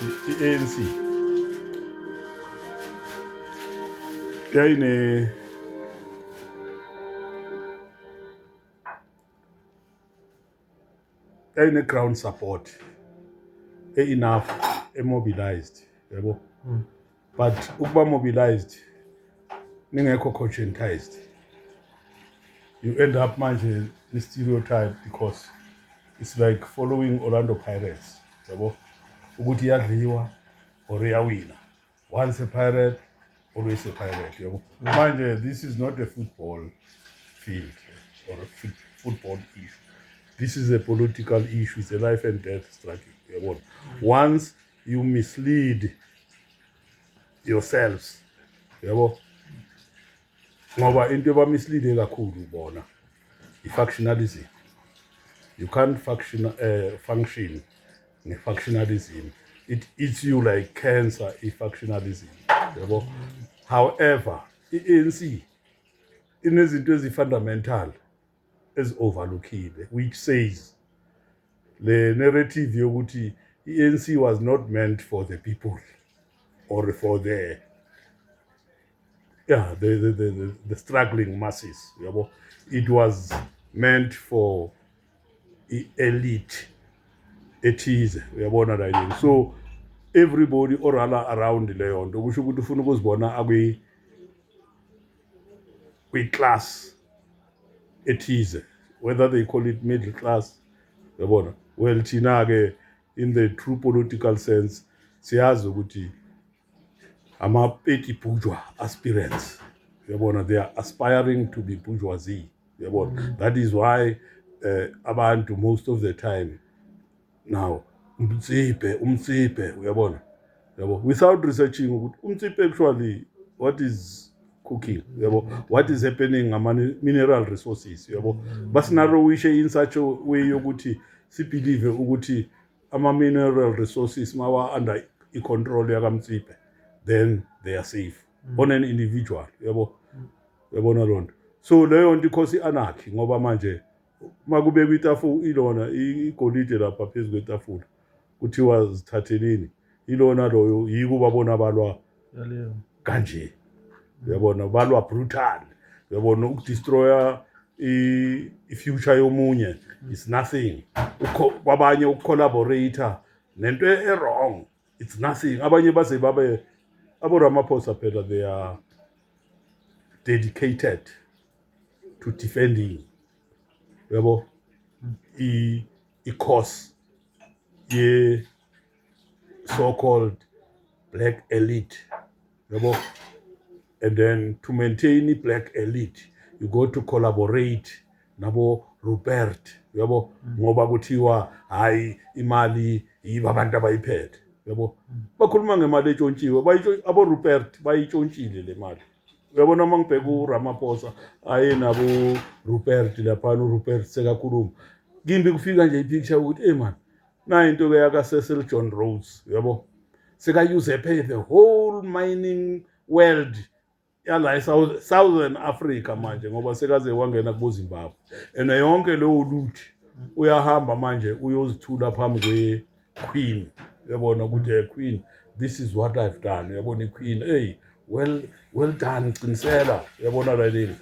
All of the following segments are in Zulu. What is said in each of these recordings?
ukuthi i-ANC yayine ground support enough mobilized yabo but ukuba mobilized ningekho conscientized you end up manje the stereotype because it's like following Orlando Pirates yabo ukuthi iyadliwa or iyawina once a pirate always a pirate yabo manje this is not a football field or a football issue. This is a political issue. It's a life and death struggle. Once you mislead yourselves, ngoba into mislead kakhulu bona i-factionalism. You can't function factionalism. It eats you like cancer, i-factionalism. However, i-ANC inezinto ezi-fundamental overlooked, which says the narrative yokuthi ANC was not meant for the people or for the struggling masses. It was meant for elite. It is. So everybody around leyo nto kusho ukuthi ufuna ukuzibona kwi-class ethize, whether they call it middle class, well thina ke in the true political sense siyazi ukuthi ama-petty bourgeois aspirants, they are aspiring to be bourgeoisie, that is why abantu most of the time now umtsipe without researching ukuthi umtsipe actually what is cooking, what is happening mineral resources, basinarrowishe in such a way yokuthi sibelieve ukuthi ama-mineral resources mawa under i-control yakamtsipe then they are safe on an individual, yabona loo nto. So leyo nto ikhosi i-anarchy ngoba manje makubekwa itafula ilona igolide lapha phezu kwetafula kuthiwa zithatheleni ilona loyo yikuba bona balwa kanje, balwa brutal, ukudestroya i-future yomunye is nothing. Kwabanye ukucollaborator nento wrong, it's nothing. Abanye baze babe abo-Ramaphosa phela they are dedicated to defending i-cause ye so-called black elite, and then to maintain the black elite you go to collaborate nabo Rupert, ngoba kuthiwa hayi imali yiba abantu abayiphethe, bakhuluma ngemali etshontshiwe abo Rupert bayitshontshile le mali. Uyabona mangibheka uRamaphosa aye nabo Rupert lapha uRupert sekakhuluma kimbi kufika nje ipicture ukuthi man na into ke yaka Cecil John Rhodes, seka use pay the whole mining world yala Southern Africa manje ngoba sekaze wangena ku Zimbabwe and yonke lo luthi uyahamba manje uyozithula phambi kwe-queen, ukuthi queen, this is what I've done, i-queen, hey, well done, qinisela, yini,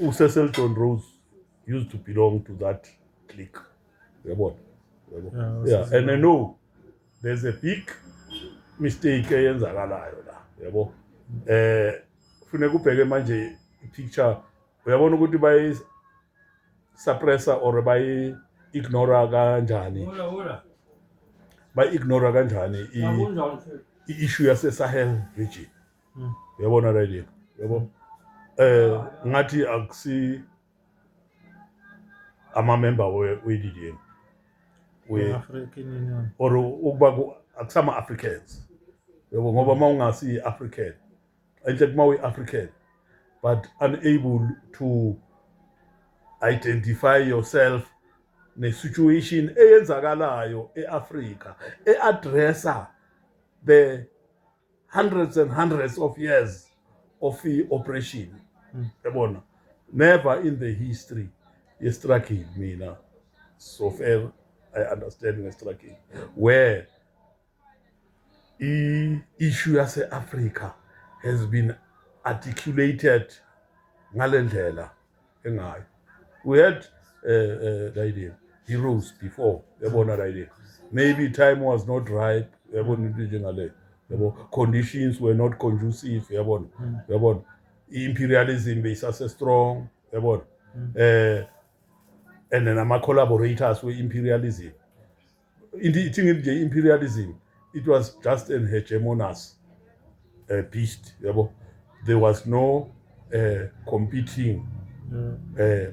uCecil John Rhodes used to belong to that clique, yeah, and I know there's a big mistake eyenzakalayo la, funeka ubheke manje i-picture, uyabona ukuthi bayi-suppressa or bayi-ignora kanjani, bayi-ignora kanjani i-issue yase-Sahel region, uyabona right, ngathi akusi ama-member we-DDM African Union or ukuba akusama-Africans, ngoba uma ungasi-African enhle kuma we-African but unable to identify yourself ne-situation eyenzakalayo e-Africa e-addressa the hundreds and hundreds of years of oppression, yabona, never in the history ye-struggle mina so far I understand the struggle where issue yase-Africa has been articulated ngale ndlela engayo. We had the idea heroes before, yabona the idea. Maybe time was not ripe, yabona into njengale. Yabo, conditions were not conducive, yabona. Imperialism besase strong, yabona. And then ama collaborators were imperialism. In the imperialism, it was just an hegemonous beast, yabo. There was no competing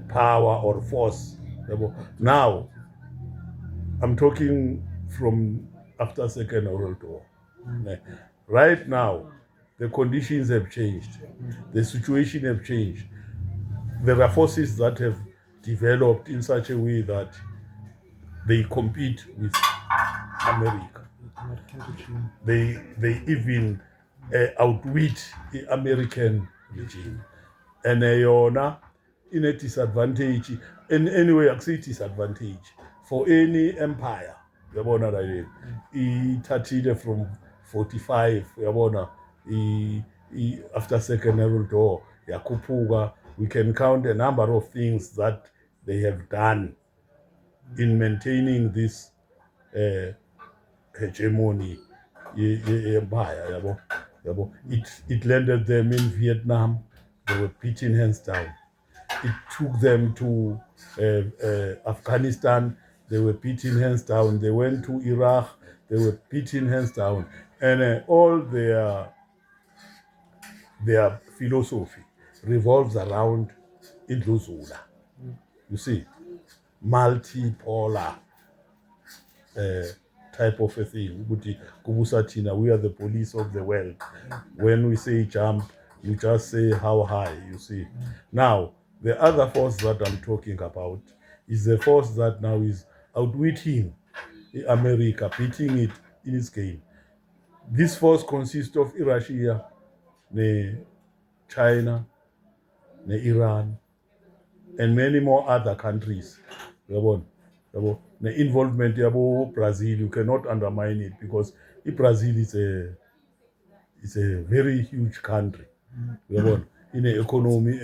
power or force. Now, I'm talking from after Second World War. Right now, the conditions have changed. The situation have changed. There are forces that have developed in such a way that they compete with America. They even outwit the American regime. And yona in a disadvantage, in any way akusiyi disadvantage for any empire, yabona la ithathile from 45, yabona after Second World War yakhuphuka. We can count a number of things that they have done in maintaining this hegemony empire, yabo. It landed them in Vietnam. They were beaten hands down. It took them to Afghanistan. They were beaten hands down. They went to Iraq. They were beaten hands down. And all their philosophy revolves around indluzula. You see, multipolar type of a thing. We are the police of the world. When we say jump, you just say how high, you see. Now, the other force that I'm talking about is the force that now is outwitting America, beating it in its game. This force consists of Russia, China, Iran, and many more other countries. The involvement of Brazil, you cannot undermine it, because Brazil is a very huge country. In the economy,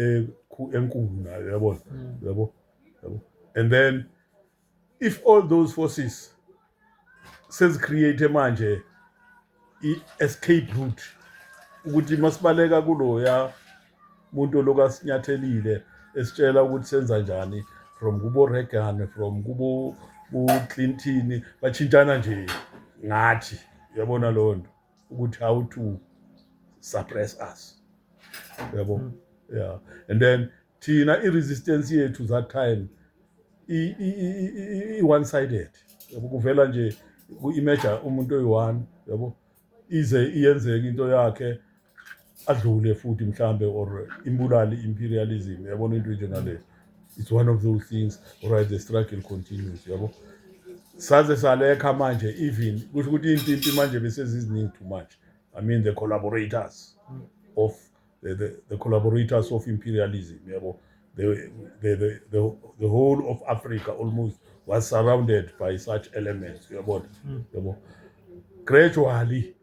and then if all those forces says create manje escape route ukuthi masibaleka kuloya muntu lokasinyatheline esitshela ukuthi senza njani from kubo Reagan, from kubo Clinton, bachintana nje ngathi, yabona lo nto ukuthi how to suppress us, yabo. Yeah, and then thina resistance yethu that time one sided, yabo. Kuvela nje ku-imagine umuntu oyi-one, yabo, ize iyenzeka into yakhe adlule futhi mhlambe or imbulali imperialism, yabona into njengale. It's one of those things. All right, the struggle continues, yabo. Saze salekha manje, even kusho ukuthi intimpi manje beseziziningi too much. I mean the collaborators of the collaborators of imperialism, yabo. The whole of Africa almost was surrounded by such elements, yabo. Gradually,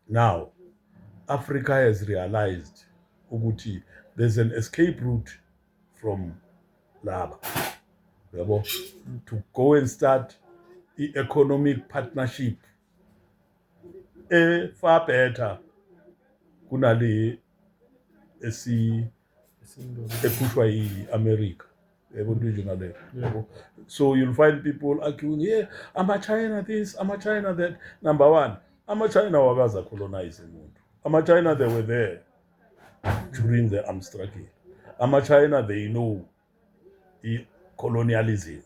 now Africa has realized ukuthi there's an escape route from laba, yabo, to go and start economic partnership far better kunale epushwa yi-America. So you'll find people arguing, yeah, ama-China this, ama-China that. Number one, ama-China wakaza colonize umuntu. Ama-China, they were there during the armed struggle. Ama-China, they know colonialism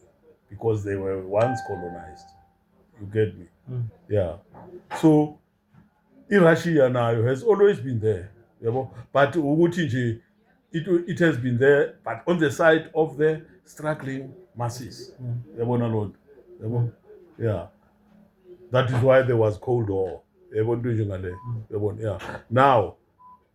because they were once colonized. You get me? Yeah. So Russia now has always been there, but ukuthi nje it has been there, but on the side of the struggling masses. Yeah. That is why there was Cold War. Yeah. Now,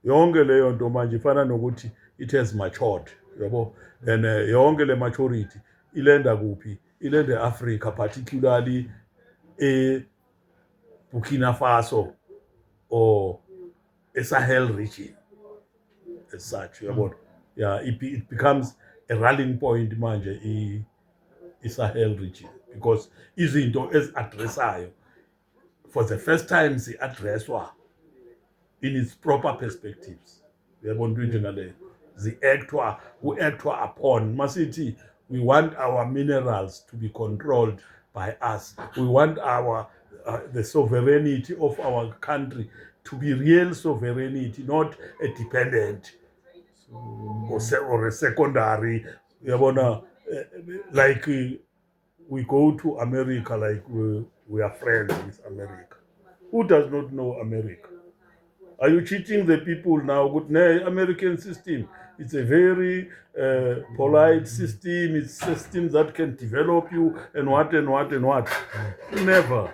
yonke leyo nto manje ifana nokuthi it has matured, and yonke le maturity ilenda kuphi? Ilenda Africa, particularly Burkina Faso or a Sahel region as such. Yeah, it becomes a rallying point manje Sahel region because izinto eziaddressayo for the first time zi-addresswa in its proper perspectives. Uyabona into njengaleyo ku-actwa upon masithi we want our minerals to be controlled by us. We want our the sovereignty of our country to be real sovereignty, not a dependent or a secondary. Uyabona, like we go to America, like we are friends with America. Who does not know America? Are you cheating the people now? Good, no, American system. It's a very polite system. It's a system that can develop you and what and what and what. Never.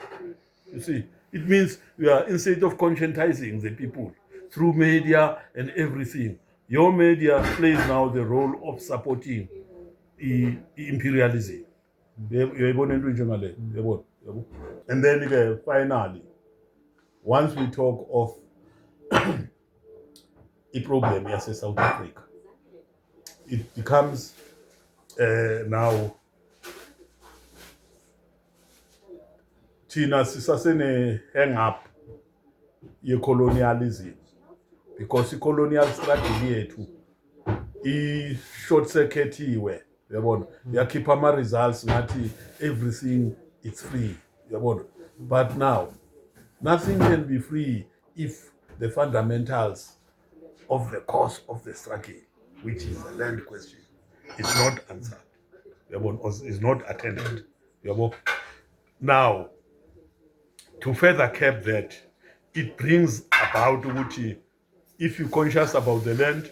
You see, it means we are instead of conscientizing the people through media and everything. Your media plays now the role of supporting imperialism. And then finally, once we talk of a problem yase South Africa, it becomes now thina sisasene hang up ye-colonialism because i-colonial struggle yethu i-short circuitiwe, uyabona, yakhipha ama-results ngathi everything is free, uyabona. But now nothing can be free if the fundamentals of the cause of the struggle, which is the land question, is not answered, or is not attended. Now, to further cap that, it brings about which if you're conscious about the land,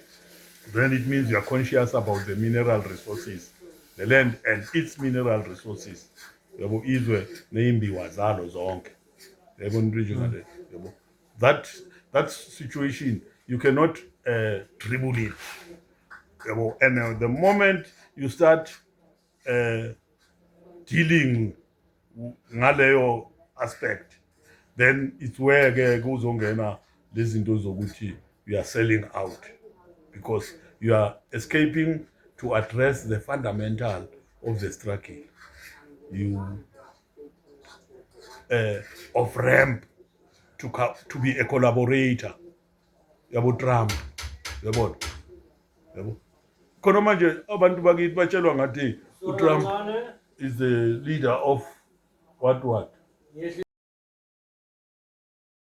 then it means you're conscious about the mineral resources, the land and its mineral resources. That situation, you cannot dribble it. And the moment you start dealing ngaleyo aspect, then it's where kuzongena lezi zinto zokuthi you are selling out because you are escaping to address the fundamental of the struggle. You of ramp to be a collaborator. Yabo Trump, yabo. Khona manje abantu bakithi batshelwa ngathi uTrump is the leader of what